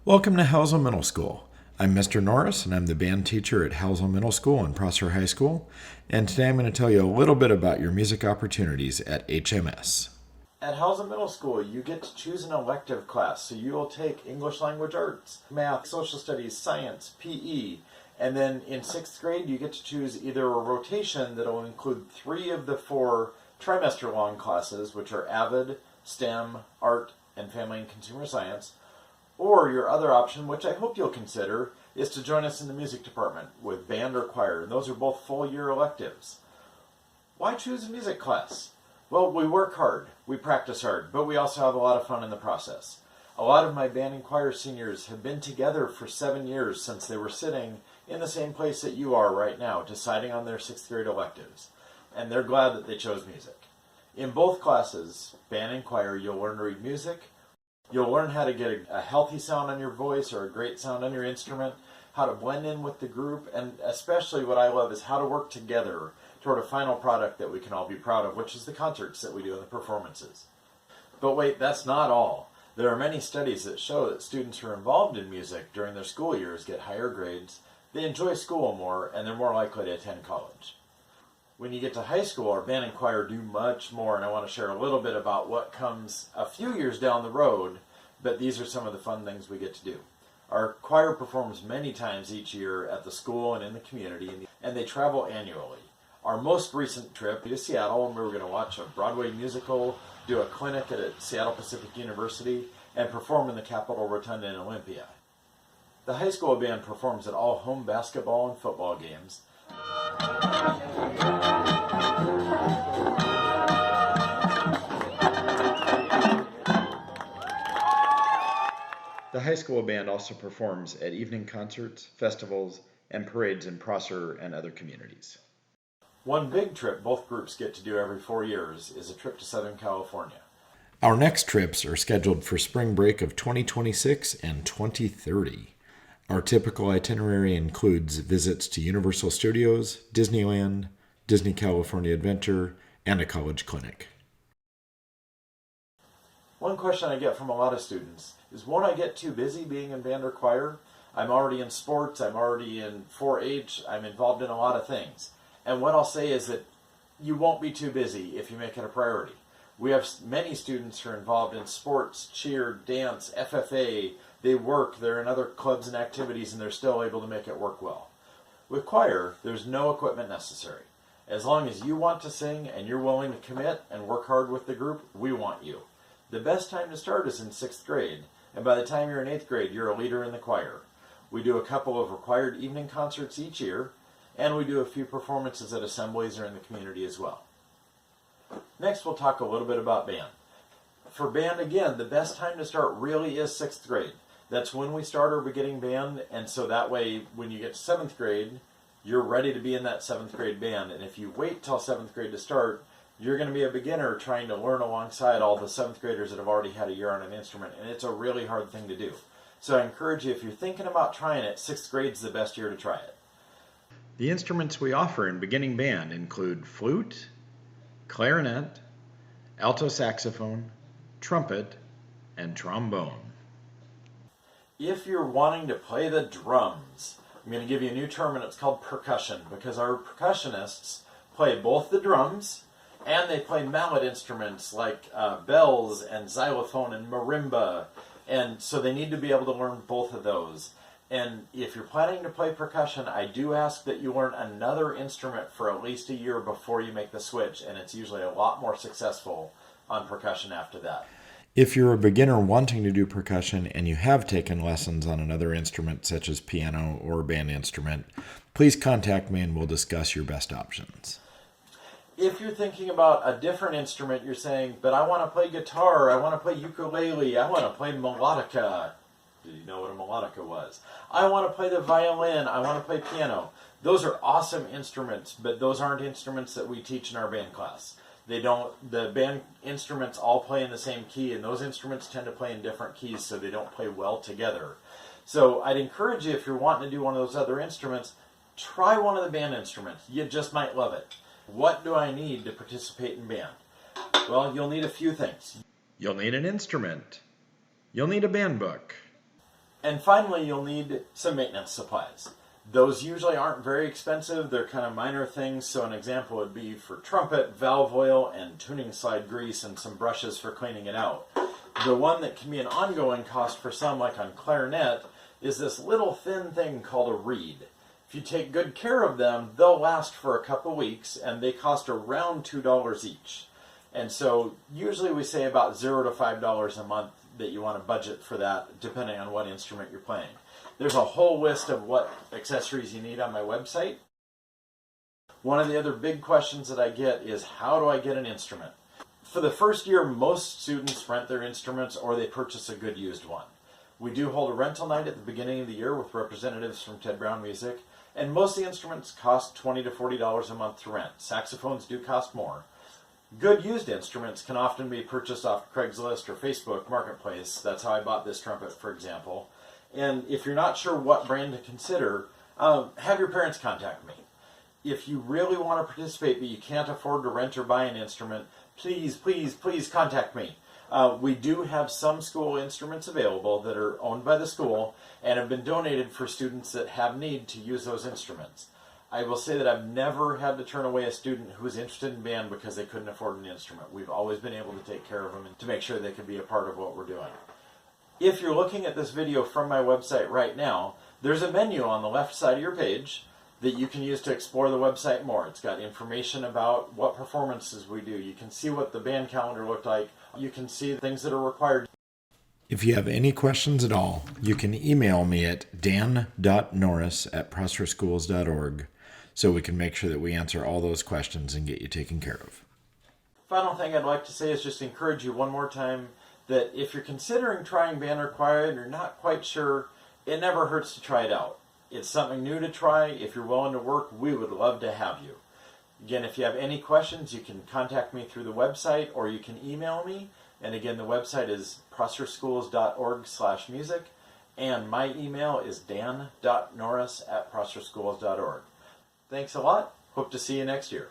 Welcome to Housel Middle School. I'm Mr. Norris, and I'm the band teacher at Housel Middle School and Prosser High School. And today I'm going to tell you a little bit about your music opportunities at HMS. At Housel Middle School, you get to choose an elective class. So you will take English Language Arts, Math, Social Studies, Science, PE, and then in 6th grade you get to choose either a rotation that will include 3 of the 4 trimester-long classes, which are AVID, STEM, Art, and Family and Consumer Science, or your other option, which I hope you'll consider, is to join us in the music department with band or choir, and those are both full-year electives. Why choose a music class? Well, we work hard, we practice hard, but we also have a lot of fun in the process. A lot of my band and choir seniors have been together for 7 years since they were sitting in the same place that you are right now, deciding on their 6th grade electives, and they're glad that they chose music. In both classes, band and choir, you'll learn to read music. You'll learn how to get a healthy sound on your voice or a great sound on your instrument, how to blend in with the group, and especially what I love is how to work together toward a final product that we can all be proud of, which is the concerts that we do and the performances. But wait, that's not all. There are many studies that show that students who are involved in music during their school years get higher grades, they enjoy school more, and they're more likely to attend college. When you get to high school, our band and choir do much more, and I want to share a little bit about what comes a few years down the road, but these are some of the fun things we get to do. Our choir performs many times each year at the school and in the community, and they travel annually. Our most recent trip to Seattle, and we were going to watch a Broadway musical, do a clinic at Seattle Pacific University, and perform in the Capitol Rotunda in Olympia. The high school band performs at all home basketball and football games. The high school band also performs at evening concerts, festivals, and parades in Prosser and other communities. One big trip both groups get to do every 4 years is a trip to Southern California. Our next trips are scheduled for spring break of 2026 and 2030. Our typical itinerary includes visits to Universal Studios, Disneyland, Disney California Adventure, and a college clinic. One question I get from a lot of students is, won't I get too busy being in band or choir? I'm already in sports, I'm already in 4-H, I'm involved in a lot of things. And what I'll say is that you won't be too busy if you make it a priority. We have many students who are involved in sports, cheer, dance, FFA. They work, they're in other clubs and activities, and they're still able to make it work well. With choir, there's no equipment necessary. As long as you want to sing and you're willing to commit and work hard with the group, we want you. The best time to start is in 6th grade, and by the time you're in 8th grade, you're a leader in the choir. We do a couple of required evening concerts each year, and we do a few performances at assemblies or in the community as well. Next, we'll talk a little bit about band. For band, again, the best time to start really is 6th grade. That's when we start our beginning band, and so that way, when you get to 7th grade, you're ready to be in that 7th grade band. And if you wait till 7th grade to start, you're going to be a beginner trying to learn alongside all the 7th graders that have already had a year on an instrument, and it's a really hard thing to do. So I encourage you, if you're thinking about trying it, 6th grade's the best year to try it. The instruments we offer in beginning band include flute, clarinet, alto saxophone, trumpet, and trombone. If you're wanting to play the drums, I'm going to give you a new term, and it's called percussion, because our percussionists play both the drums and they play mallet instruments like bells and xylophone and marimba, and so they need to be able to learn both of those. And if you're planning to play percussion, I do ask that you learn another instrument for at least a year before you make the switch, and it's usually a lot more successful on percussion after that. If you're a beginner wanting to do percussion and you have taken lessons on another instrument such as piano or a band instrument, please contact me and we'll discuss your best options. If you're thinking about a different instrument, you're saying, but I want to play guitar, I want to play ukulele, I want to play melodica. Did you know what a melodica was? I want to play the violin, I want to play piano. Those are awesome instruments, but those aren't instruments that we teach in our band class. The band instruments all play in the same key, and those instruments tend to play in different keys, so they don't play well together. So I'd encourage you, if you're wanting to do one of those other instruments, try one of the band instruments. You just might love it. What do I need to participate in band? Well, you'll need a few things. You'll need an instrument. You'll need a band book. And finally, you'll need some maintenance supplies. Those usually aren't very expensive. They're kind of minor things. So an example would be for trumpet, valve oil, and tuning slide grease, and some brushes for cleaning it out. The one that can be an ongoing cost for some, like on clarinet, is this little thin thing called a reed. If you take good care of them, they'll last for a couple weeks, and they cost around $2 each. And so usually we say about $0 to $5 a month that you want to budget for that, depending on what instrument you're playing. There's a whole list of what accessories you need on my website. One of the other big questions that I get is, how do I get an instrument? For the first year, most students rent their instruments or they purchase a good used one. We do hold a rental night at the beginning of the year with representatives from Ted Brown Music, and most of the instruments cost $20 to $40 a month to rent. Saxophones do cost more. Good used instruments can often be purchased off Craigslist or Facebook Marketplace. That's how I bought this trumpet, for example. And if you're not sure what brand to consider, have your parents contact me. If you really want to participate but you can't afford to rent or buy an instrument, please, please, please contact me. We do have some school instruments available that are owned by the school and have been donated for students that have need to use those instruments. I will say that I've never had to turn away a student who was interested in band because they couldn't afford an instrument. We've always been able to take care of them and to make sure they could be a part of what we're doing. If you're looking at this video from my website right now, there's a menu on the left side of your page that you can use to explore the website more. It's got information about what performances we do. You can see what the band calendar looked like. You can see things that are required. If you have any questions at all, you can email me at dan.norris@prosperschools.org so we can make sure that we answer all those questions and get you taken care of. Final thing I'd like to say is just encourage you one more time that if you're considering trying band or choir and you're not quite sure, it never hurts to try it out. It's something new to try. If you're willing to work, we would love to have you. Again, if you have any questions, you can contact me through the website or you can email me. And again, the website is prosperschools.org/music, and my email is dan.norris@prosperschools.org. Thanks a lot. Hope to see you next year.